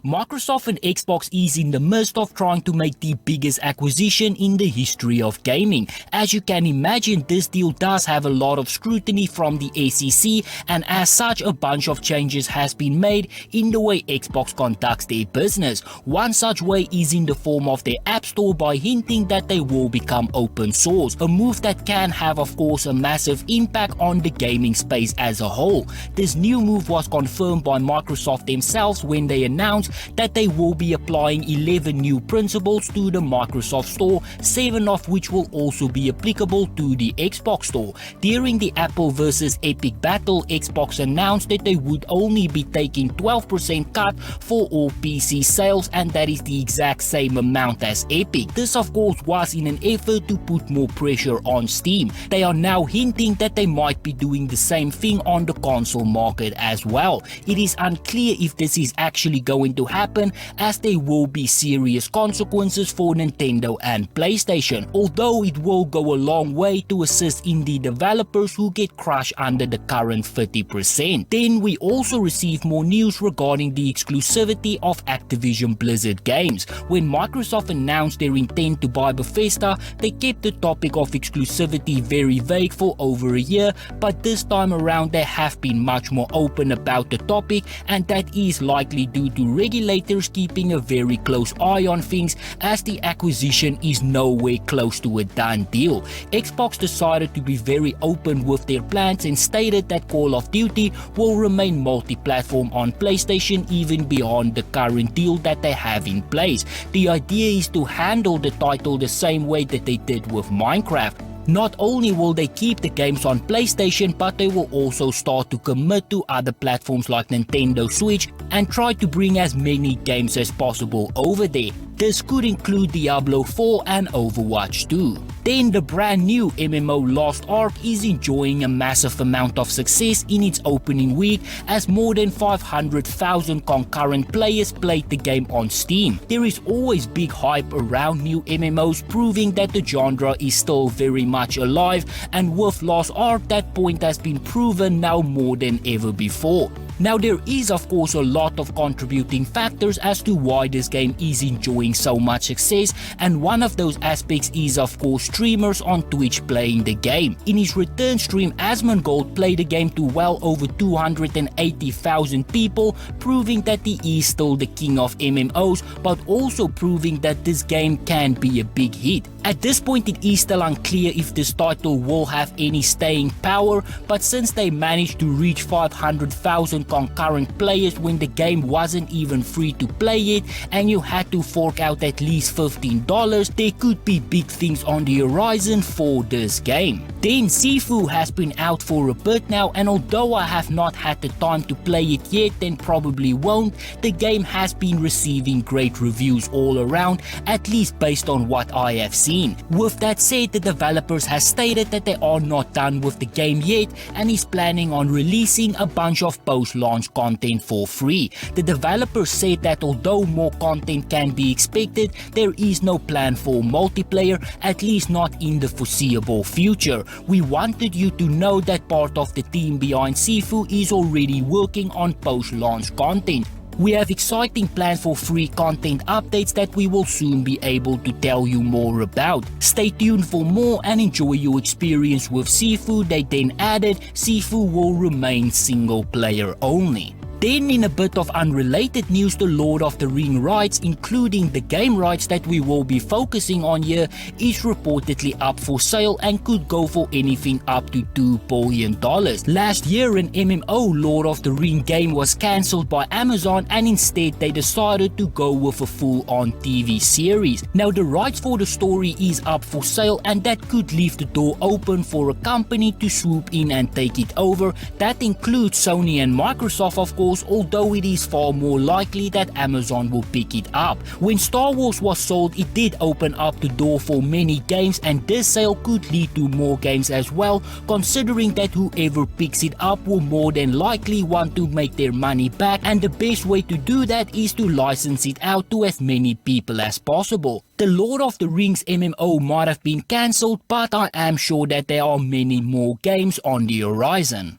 Microsoft and Xbox is in the midst of trying to make the biggest acquisition in the history of gaming. As you can imagine, this deal does have a lot of scrutiny from the SEC, and as such a bunch of changes has been made in the way Xbox conducts their business. One such way is in the form of their App Store by hinting that they will become open source, a move that can have of course a massive impact on the gaming space as a whole. This new move was confirmed by Microsoft themselves when they announced that they will be applying 11 new principles to the Microsoft Store, 7 of which will also be applicable to the Xbox Store. During the Apple versus Epic battle, Xbox announced that they would only be taking 12% cut for all PC sales, and that is the exact same amount as Epic. This of course was in an effort to put more pressure on Steam. They are now hinting that they might be doing the same thing on the console market as well. It is unclear if this is actually going to happen, as there will be serious consequences for Nintendo and PlayStation, although it will go a long way to assist indie developers who get crushed under the current 30%. Then we also received more news regarding the exclusivity of Activision Blizzard games. When Microsoft announced their intent to buy Bethesda, they kept the topic of exclusivity very vague for over a year, but this time around they have been much more open about the topic, and that is likely due to regulators keeping a very close eye on things, as the acquisition is nowhere close to a done deal. Xbox decided to be very open with their plans and stated that Call of Duty will remain multi-platform on PlayStation even beyond the current deal that they have in place. The idea is to handle the title the same way that they did with Minecraft. Not only will they keep the games on PlayStation, but they will also start to commit to other platforms like Nintendo Switch and try to bring as many games as possible over there. This could include Diablo 4 and Overwatch 2. Then the brand new MMO Lost Ark is enjoying a massive amount of success in its opening week, as more than 500,000 concurrent players played the game on Steam. There is always big hype around new MMOs, proving that the genre is still very much alive, and with Lost Ark that point has been proven now more than ever before. Now there is of course a lot of contributing factors as to why this game is enjoying so much success, and one of those aspects is of course streamers on Twitch playing the game. In his return stream, Asmongold played the game to well over 280,000 people, proving that he is still the king of MMOs, but also proving that this game can be a big hit. At this point it is still unclear if this title will have any staying power, but since they managed to reach 500,000 concurrent players when the game wasn't even free to play it and you had to fork out at least $15, there could be big things on the horizon for this game. Then Sifu has been out for a bit now, and although I have not had the time to play it yet and probably won't, the game has been receiving great reviews all around, at least based on what I have seen. With that said, the developers has stated that they are not done with the game yet and is planning on releasing a bunch of post-launch content for free. The developers said that although more content can be expected, there is no plan for multiplayer, at least not in the foreseeable future. We wanted you to know that part of the team behind Sifu is already working on post-launch content. We have exciting plans for free content updates that we will soon be able to tell you more about. Stay tuned for more and enjoy your experience with Sifu. They then added, Sifu will remain single player only. Then in a bit of unrelated news, the Lord of the Ring rights, including the game rights that we will be focusing on here, is reportedly up for sale and could go for anything up to $2 billion. Last year an MMO Lord of the Ring game was cancelled by Amazon, and instead they decided to go with a full-on TV series. Now the rights for the story is up for sale, and that could leave the door open for a company to swoop in and take it over. That includes Sony and Microsoft of course, although it is far more likely that Amazon will pick it up. When Star Wars was sold, it did open up the door for many games, and this sale could lead to more games as well, considering that whoever picks it up will more than likely want to make their money back, and the best way to do that is to license it out to as many people as possible. The Lord of the Rings MMO might have been cancelled, but I am sure that there are many more games on the horizon.